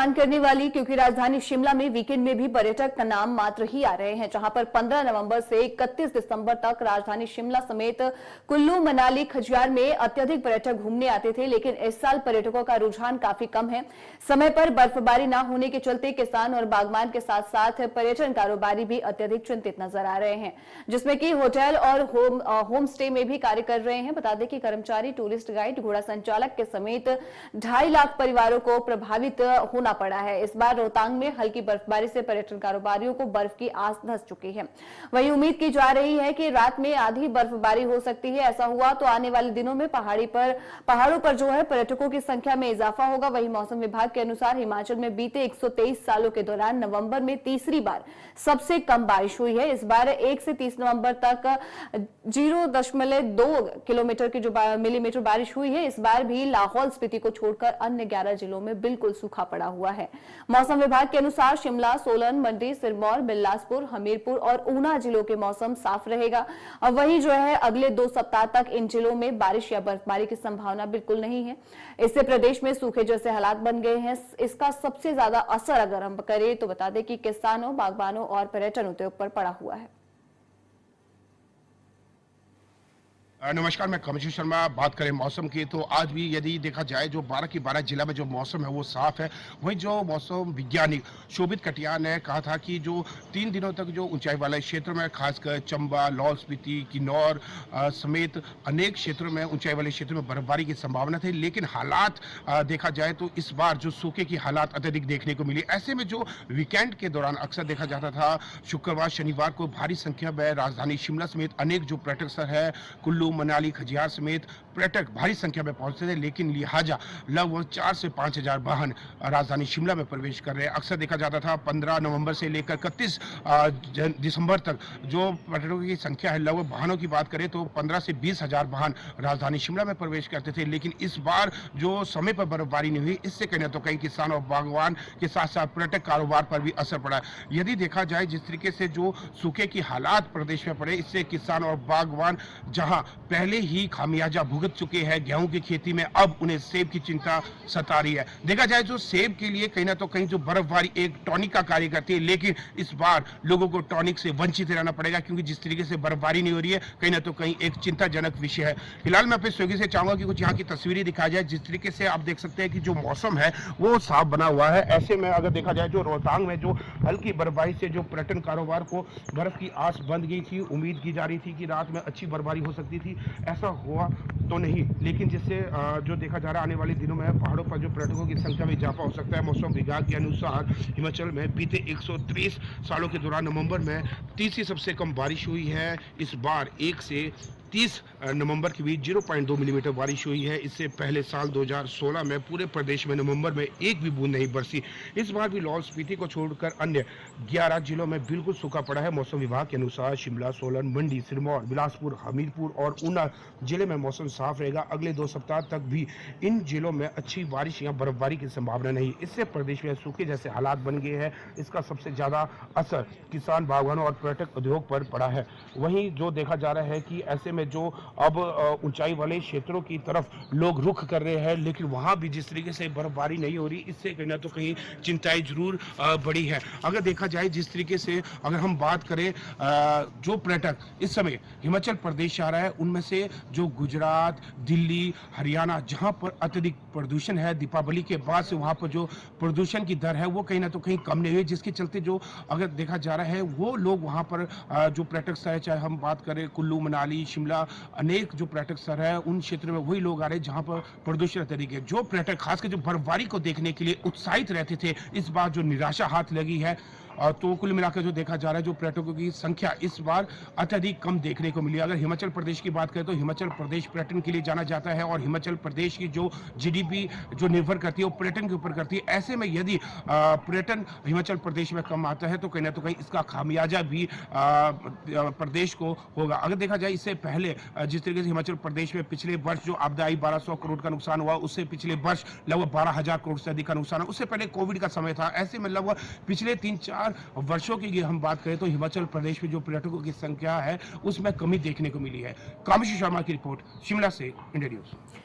हैरान करने वाली, क्योंकि राजधानी शिमला में वीकेंड में भी पर्यटक का नाम मात्र ही आ रहे हैं, जहां पर 15 नवंबर से 31 दिसंबर तक राजधानी शिमला समेत कुल्लू, मनाली, खजियार में अत्यधिक पर्यटक घूमने आते थे। लेकिन इस साल पर्यटकों का रुझान काफी कम है। समय पर बर्फबारी न होने के चलते किसान और बागवान के साथ साथ पर्यटन कारोबारी भी अत्यधिक चिंतित नजर आ रहे हैं, जिसमें कि होटल और होम स्टे में भी कार्य कर रहे हैं। बता दें कि कर्मचारी, टूरिस्ट गाइड, घोड़ा संचालक के समेत 2.5 लाख परिवारों को प्रभावित होना पड़ा है। इस बार रोहतांग में हल्की बर्फबारी से पर्यटन कारोबारियों को बर्फ की आस धस चुकी है। वहीं उम्मीद की जा रही है कि रात में आधी बर्फबारी हो सकती है। ऐसा हुआ तो आने वाले दिनों में पहाड़ों पर जो है पर्यटकों की संख्या में इजाफा होगा। वहीं मौसम विभाग के अनुसार हिमाचल में बीते 123 सालों के दौरान नवंबर में तीसरी बार सबसे कम बारिश हुई है। इस बार 1 से 30 नवंबर तक 0.2 किलोमीटर की जो मिलीमीटर बारिश हुई है। इस बार भी लाहौल स्पीति को छोड़कर अन्य 11 जिलों में बिल्कुल सूखा पड़ा हुआ है। मौसम विभाग के अनुसार शिमला, सोलन, मंडी, सिरमौर, बिलासपुर, हमीरपुर और ऊना जिलों के मौसम साफ रहेगा। और वहीं जो है अगले 2 सप्ताह तक इन जिलों में बारिश या बर्फबारी की संभावना बिल्कुल नहीं है। इससे प्रदेश में सूखे जैसे हालात बन गए हैं। इसका सबसे ज्यादा असर अगर हम करें तो बता दें कि किसानों, बागबानों और पर्यटन उद्योग पर पड़ा हुआ है। नमस्कार, मैं कमलेश शर्मा। बात करें मौसम की तो आज भी यदि देखा जाए जो 12 की 12 जिला में जो मौसम है वो साफ है। वहीं जो मौसम वैज्ञानिक शोभित कटियार ने कहा था कि जो 3 दिनों तक जो ऊंचाई वाले क्षेत्रों में खासकर चंबा, लाहौल स्पीति, किन्नौर समेत अनेक क्षेत्रों में ऊंचाई वाले क्षेत्रों में बर्फबारी की संभावना थी। लेकिन हालात देखा जाए तो इस बार जो सूखे की हालात अत्यधिक देखने को मिली। ऐसे में जो वीकेंड के दौरान अक्सर देखा जाता था शुक्रवार, शनिवार को भारी संख्या में राजधानी शिमला समेत अनेक जो पर्यटक स्थल है, कुल्लू, मनाली, खजियार समेत पर्यटक भारी संख्या में पहुंचते थे। लेकिन लिहाजा लगभग 4 से 5 हजार वाहन राजधानी शिमला में प्रवेश कर रहे हैं। अक्सर देखा जाता था 15 नवंबर से लेकर 31 दिसंबर तक जो पर्यटकों की संख्या है, लगभग वाहनों की बात करें तो 15 से 20 हजार वाहन राजधानी शिमला में प्रवेश करते थे। लेकिन इस बार जो समय पर बर्फबारी नहीं हुई, इससे कहीं तो कहीं किसान और बागवान के साथ साथ पर्यटक कारोबार पर भी असर पड़ा। यदि देखा जाए जिस तरीके से जो सूखे की हालात प्रदेश में पड़े, इससे किसान और बागवान जहां पहले ही खामियाजा भुगत चुके हैं गेहूं की खेती में, अब उन्हें सेब की चिंता सता रही है। देखा जाए जो सेब के लिए कहीं ना तो कहीं जो बर्फबारी एक टॉनिक का कार्य करती है, लेकिन इस बार लोगों को टॉनिक से वंचित रहना पड़ेगा, क्योंकि जिस तरीके से बर्फबारी नहीं हो रही है कहीं ना तो कहीं एक चिंताजनक विषय है। फिलहाल मैं अपने सहयोगी से चाहूंगा कि कुछ यहाँ की तस्वीरें दिखाई जाए। जिस तरीके से आप देख सकते हैं कि जो मौसम है वो साफ बना हुआ है। ऐसे में अगर देखा जाए जो रोहतांग में जो हल्की बर्फबारी से जो पर्यटन कारोबार को बर्फ की आस बंध गई थी, उम्मीद की जा रही थी कि रात में अच्छी बर्फबारी हो सकती थी, ऐसा हुआ तो नहीं। लेकिन जिससे जो देखा जा रहा है आने वाले दिनों में पहाड़ों पर जो पर्यटकों की संख्या में इजाफा हो सकता है। मौसम विभाग के अनुसार हिमाचल में बीते 123 सालों के दौरान नवंबर में तीसरी सबसे कम बारिश हुई है। इस बार 1 से 30 नवंबर के बीच 0.2 मिलीमीटर बारिश हुई है। इससे पहले साल 2016 में पूरे प्रदेश में नवंबर में एक भी बूंद नहीं बरसी। इस बार भी लाहौल स्पीति को छोड़कर अन्य 11 जिलों में बिल्कुल सूखा पड़ा है। मौसम विभाग के अनुसार शिमला, सोलन, मंडी, सिरमौर, बिलासपुर, हमीरपुर और ऊना जिले में मौसम साफ रहेगा। अगले 2 सप्ताह तक भी इन जिलों में अच्छी बारिश या बर्फबारी की संभावना नहीं। इससे प्रदेश में सूखे जैसे हालात बन गए हैं। इसका सबसे ज्यादा असर किसान, बागवानों और पर्यटक उद्योग पर पड़ा है। वहीं जो देखा जा रहा है कि ऐसे में जो अब ऊंचाई वाले क्षेत्रों की तरफ लोग रुख कर रहे हैं, लेकिन वहां भी जिस तरीके से बर्फबारी नहीं हो रही, इससे कहीं ना तो कहीं चिंताएं जरूर बढ़ी है। अगर देखा जाए जिस तरीके से अगर हम बात करें जो पर्यटक इस समय हिमाचल प्रदेश आ रहा है, उनमें से जो गुजरात, दिल्ली, हरियाणा जहां पर अत्यधिक प्रदूषण है, दीपावली के बाद से वहां पर जो प्रदूषण की दर है वो कहीं ना तो कहीं कम नहीं हुई, जिसके चलते जो अगर देखा जा रहा है वो लोग वहां पर जो पर्यटक स्थल है, चाहे हम बात करें कुल्लू, मनाली, शिमला, अनेक जो पर्यटक स्थल है उन क्षेत्रों में वही लोग आ रहे हैं जहां पर प्रदूषण अत्यधिक है। जो पर्यटक खासकर जो बर्फबारी को देखने के लिए उत्साहित रहते थे, इस बार जो निराशा हाथ लगी है। तो कुल मिलाकर जो देखा जा रहा है जो पर्यटकों की संख्या इस बार अत्यधिक कम देखने को मिली। अगर हिमाचल प्रदेश की बात करें तो हिमाचल प्रदेश पर्यटन के लिए जाना जाता है और हिमाचल प्रदेश की जो जीडीपी जो निर्भर करती है वो पर्यटन के ऊपर करती है। ऐसे में यदि पर्यटन हिमाचल प्रदेश में कम आता है तो कहीं ना तो कहीं इसका खामियाजा भी प्रदेश को होगा। अगर देखा जाए इससे पहले जिस तरीके से हिमाचल प्रदेश में पिछले वर्ष जो आपदा आई 1200 करोड़ का नुकसान हुआ, उससे पिछले वर्ष लगभग 12,000 करोड़ से अधिक का नुकसान है। उससे पहले कोविड का समय था। ऐसे में लगभग पिछले 3-4 वर्षों की हम बात करें तो हिमाचल प्रदेश में जो पर्यटकों की संख्या है उसमें कमी देखने को मिली है। कामेश शर्मा की रिपोर्ट शिमला से, इंडिया न्यूज।